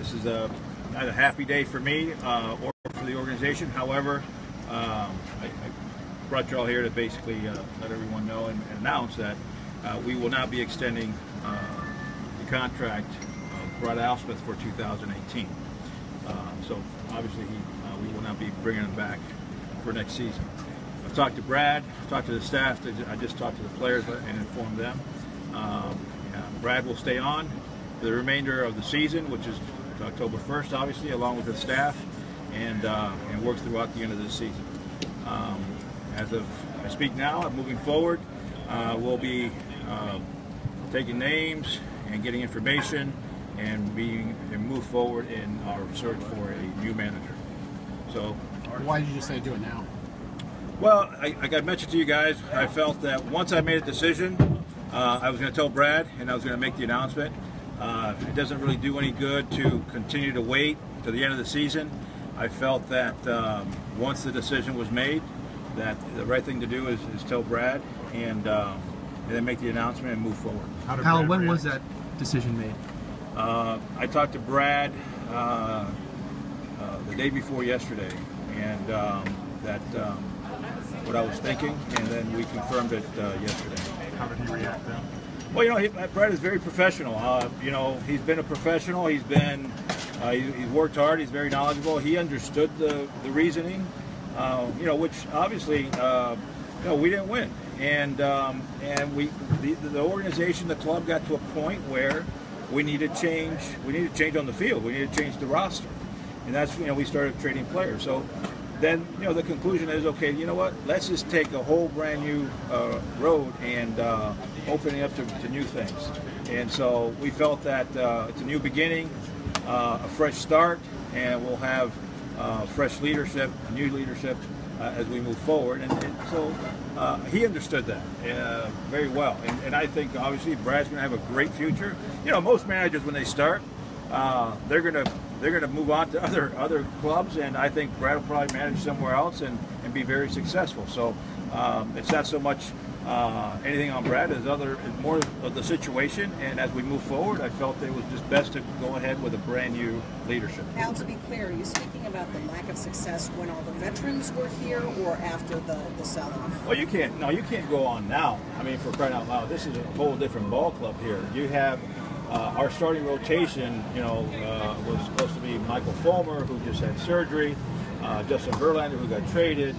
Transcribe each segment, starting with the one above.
This is not a happy day for me or for the organization. However, I brought you all here to basically let everyone know and announce that we will not be extending the contract of Brad Ausmus for 2018. So obviously we will not be bringing him back for next season. I've talked to Brad, I've talked to the staff, I just talked to the players and informed them. Brad will stay on for the remainder of the season, which is October 1st, obviously, along with the staff, and work throughout the end of the season. As of I speak now, moving forward, we'll be taking names and getting information and move forward in our search for a new manager. So, why did you just say do it now? Well, like I mentioned to you guys, I felt that once I made a decision, I was going to tell Brad and I was going to make the announcement. It doesn't really do any good to continue to wait to the end of the season. I felt that once the decision was made, that the right thing to do is tell Brad and then make the announcement and move forward. Hal, when was that decision made? I talked to Brad the day before yesterday, and that what I was thinking, and then we confirmed it yesterday. How did he react then? Well, you know, Brad is very professional. You know, he's been a professional. He's been, he's worked hard. He's very knowledgeable. He understood the reasoning. You know, which obviously, you know, we didn't win, and the organization, the club, got to a point where we needed change. We needed change on the field. We needed to change the roster, and that's, you know, we started trading players. So then, you know, the conclusion is, okay, you know what? Let's just take a whole brand new road and opening up to new things. And so we felt that it's a new beginning, a fresh start, and we'll have fresh leadership, new leadership as we move forward. And so he understood that very well. And I think obviously Brad's going to have a great future. You know, most managers when they start, they're going to move on to other clubs, and I think Brad will probably manage somewhere else and be very successful. So it's not so much anything on Brad as more of the situation. And as we move forward, I felt it was just best to go ahead with a brand new leadership. Al, to be clear, are you speaking about the lack of success when all the veterans were here, or after the sell-off? Well, you can't go on now. I mean, for crying out loud, this is a whole different ball club here. You have our starting rotation, you know, was supposed to be Michael Fulmer, who just had surgery, Justin Verlander, who got traded,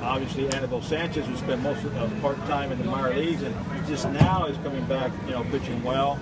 obviously Anibal Sanchez, who spent most of part-time in the minor leagues and just now is coming back, you know, pitching well.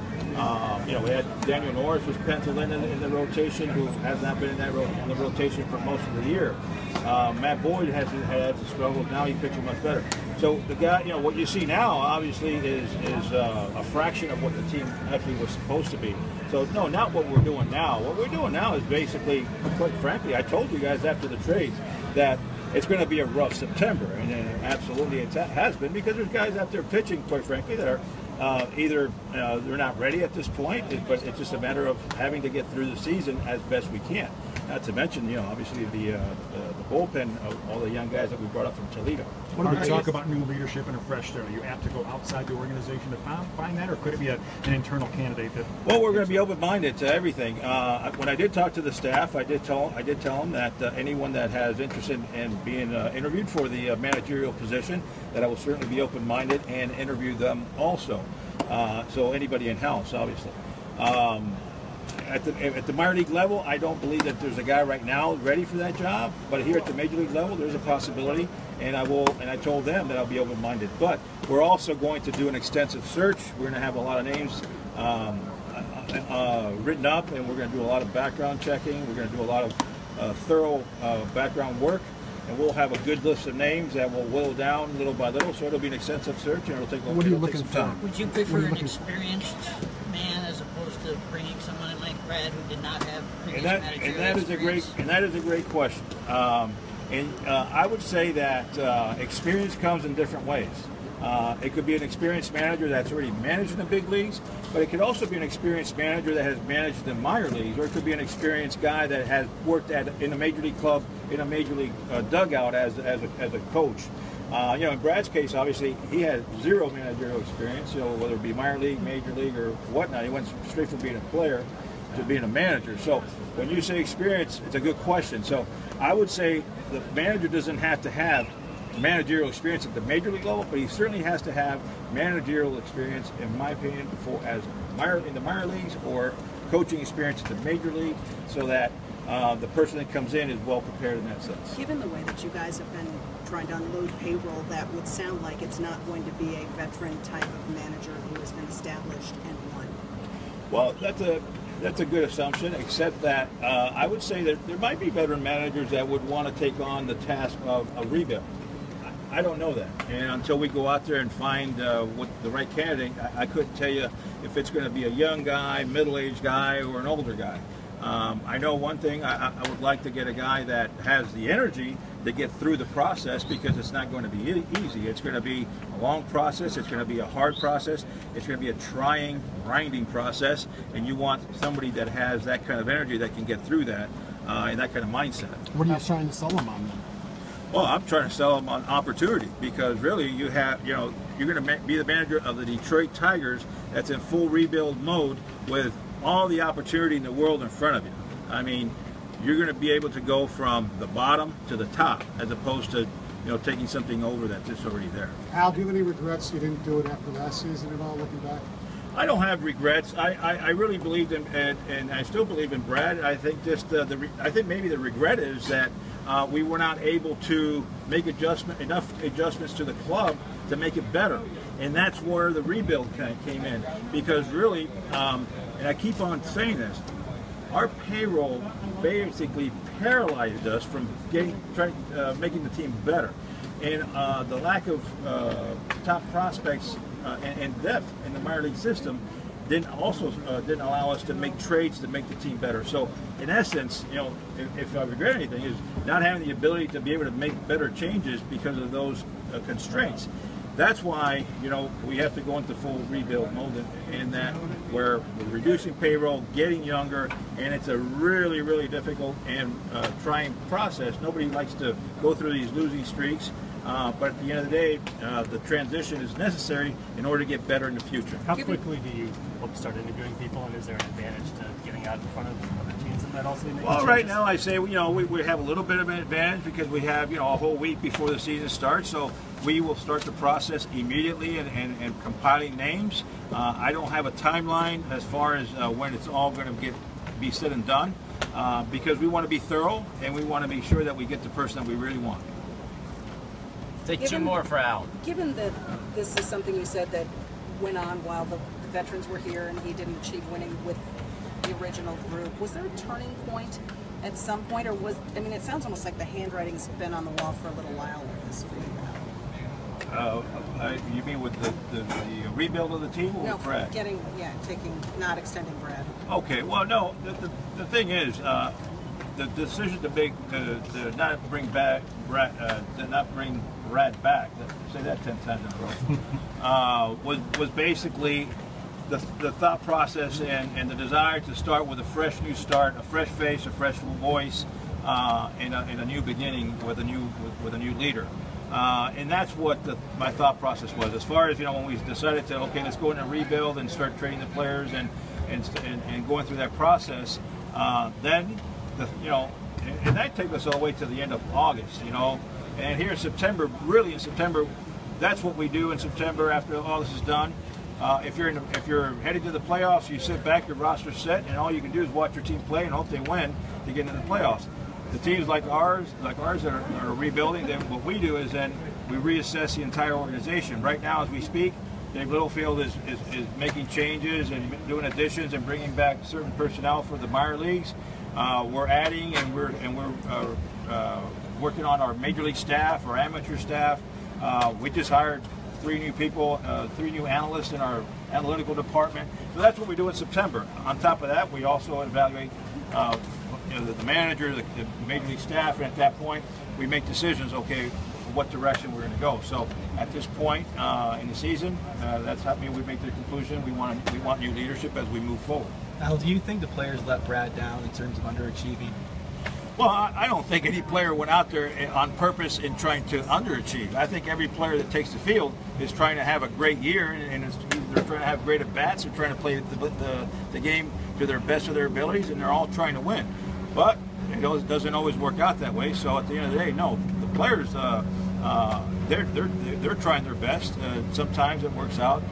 You know, we had Daniel Norris was penciled in the rotation, who has not been in the rotation for most of the year. Matt Boyd has had some struggles. Now he's pitching much better. So the guy, you know, what you see now obviously is a fraction of what the team actually was supposed to be. So no, not what we're doing now. What we're doing now is basically, quite frankly, I told you guys after the trades that it's going to be a rough September, and absolutely it has been, because there's guys out there pitching, quite frankly, that are either they're not ready at this point, but it's just a matter of having to get through the season as best we can. Not to mention, you know, obviously the bullpen of all the young guys that we brought up from Toledo. When we talk about new leadership and a fresh start, are you apt to go outside the organization to find that, or could it be an internal candidate that? Well, we're going to be open-minded to everything. When I did talk to the staff, I did tell them that anyone that has interest in being interviewed for the managerial position, that I will certainly be open-minded and interview them also. So anybody in-house, obviously. At the minor league level, I don't believe that there's a guy right now ready for that job. But here at the major league level, there's a possibility, and I told them that I'll be open-minded. But we're also going to do an extensive search. We're going to have a lot of names written up, and we're going to do a lot of background checking. We're going to do a lot of thorough background work, and we'll have a good list of names that will whittle down little by little. So it'll be an extensive search, and it'll take What are you looking some for? time. Would you prefer an experienced man as opposed to bringing someone in like Brad who did not have previous managerial experience? that is a great question. I would say that experience comes in different ways. It could be an experienced manager that's already managed in the big leagues, but it could also be an experienced manager that has managed in minor leagues, or it could be an experienced guy that has worked in a major league club, in a major league dugout as a coach. You know, in Brad's case, obviously, he had zero managerial experience, you know, whether it be minor league, major league, or whatnot. He went straight from being a player to being a manager. So when you say experience, it's a good question. So I would say the manager doesn't have to have managerial experience at the major league level, but he certainly has to have managerial experience, in my opinion, before in the minor leagues or coaching experience at the major league, so that the person that comes in is well prepared in that sense. Given the way that you guys have been trying to unload payroll, that would sound like it's not going to be a veteran type of manager who has been established and won. Well, that's a good assumption, except that I would say that there might be veteran managers that would want to take on the task of a rebuild. I don't know that, and until we go out there and find what the right candidate, I couldn't tell you if it's going to be a young guy, middle-aged guy, or an older guy. I know one thing, I would like to get a guy that has the energy to get through the process, because it's not going to be easy. It's going to be a long process, it's going to be a hard process, it's going to be a trying, grinding process, and you want somebody that has that kind of energy that can get through that and that kind of mindset. What are you trying to sell them on then? Well, I'm trying to sell them on opportunity, because really you're going to be the manager of the Detroit Tigers that's in full rebuild mode with all the opportunity in the world in front of you. I mean, you're going to be able to go from the bottom to the top, as opposed to taking something over that's just already there. Al, do you have any regrets you didn't do it after last season at all, looking back? I don't have regrets. I really believed in, and I still believe in Brad. I think I think maybe the regret is that we were not able to make enough adjustments to the club to make it better, and that's where the rebuild kind of came in. Because really, and I keep on saying this, our payroll basically paralyzed us from making the team better, and the lack of top prospects and depth in the minor league system didn't allow us to make trades to make the team better. So in essence, if I regret anything, is not having the ability to be able to make better changes because of those constraints. That's why we have to go into full rebuild mode, in that where we're reducing payroll, getting younger, and it's a really, really difficult and trying process. Nobody likes to go through these losing streaks. But at the end of the day, the transition is necessary in order to get better in the future. How quickly do you hope to start interviewing people, and is there an advantage to getting out in front of other teams in that also? Well, right now I say we have a little bit of an advantage because we have a whole week before the season starts, so we will start the process immediately and compiling names. I don't have a timeline as far as when it's all going to be said and done, because we want to be thorough and we want to be sure that we get the person that we really want. Take two more for Al. Given that this is something you said that went on while the veterans were here and he didn't achieve winning with the original group, was there a turning point at some point, or it sounds almost like the handwriting's been on the wall for a little while with this for you. You mean with the rebuild of the team, or with Brad? Not extending Brad. Okay, well, no, the thing is, the decision to not bring back Brad, Brad back, say that 10 times in a row, was basically the thought process and the desire to start with a fresh new start, a fresh face, a fresh voice, in a new beginning with a new leader. And that's what my thought process was. As far as when we decided to let's go into rebuild and start trading the players and going through that process, then and that took us all the way to the end of August, and here in September, that's what we do in September after all this is done. If you're headed to the playoffs, you sit back, your roster's set, and all you can do is watch your team play and hope they win to get into the playoffs. The teams like ours that are rebuilding, then what we do is then we reassess the entire organization. Right now, as we speak, Dave Littlefield is making changes and doing additions and bringing back certain personnel for the minor leagues. We're adding and we're working on our major league staff, our amateur staff. We just hired 3 new people, 3 new analysts in our analytical department. So that's what we do in September. On top of that, we also evaluate the manager, the major league staff, and at that point, we make decisions. Okay, what direction we're going to go. So at this point in the season, that's how we make the conclusion. We want new leadership as we move forward. Al, do you think the players let Brad down in terms of underachieving? Well, I don't think any player went out there on purpose in trying to underachieve. I think every player that takes the field is trying to have a great year, and They're trying to have great at bats. They're trying to play the game to their best of their abilities, and they're all trying to win. But it doesn't always work out that way. So at the end of the day, no, the players they're trying their best. Sometimes it works out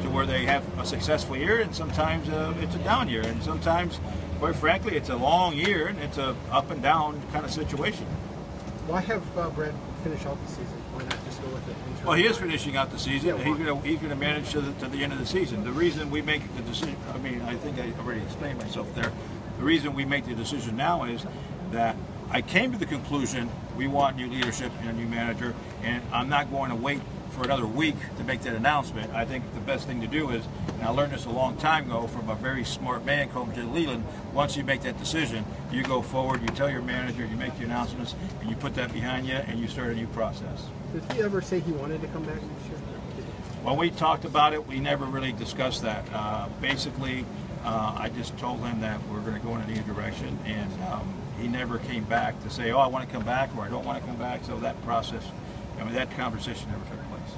to where they have a successful year, and sometimes it's a down year, and sometimes, quite frankly, it's a long year and it's a up and down kind of situation. Why have Brad finish out the season? Why not just go with it? Well, he is finishing out the season. Yeah, He's gonna manage to the end of the season. The reason we make the decision, I mean, I think I already explained myself there. The reason we make the decision now is that I came to the conclusion we want new leadership and a new manager, and I'm not going to wait for another week to make that announcement. I think the best thing to do is, and I learned this a long time ago from a very smart man called Jim Leland, once you make that decision, you go forward, you tell your manager, you make the announcements, and you put that behind you, and you start a new process. Did he ever say he wanted to come back next year? When we talked about it, we never really discussed that. Basically, I just told him that we're going to go in a new direction, and he never came back to say, oh, I want to come back, or I don't want to come back. So that process, I mean, that conversation never took place.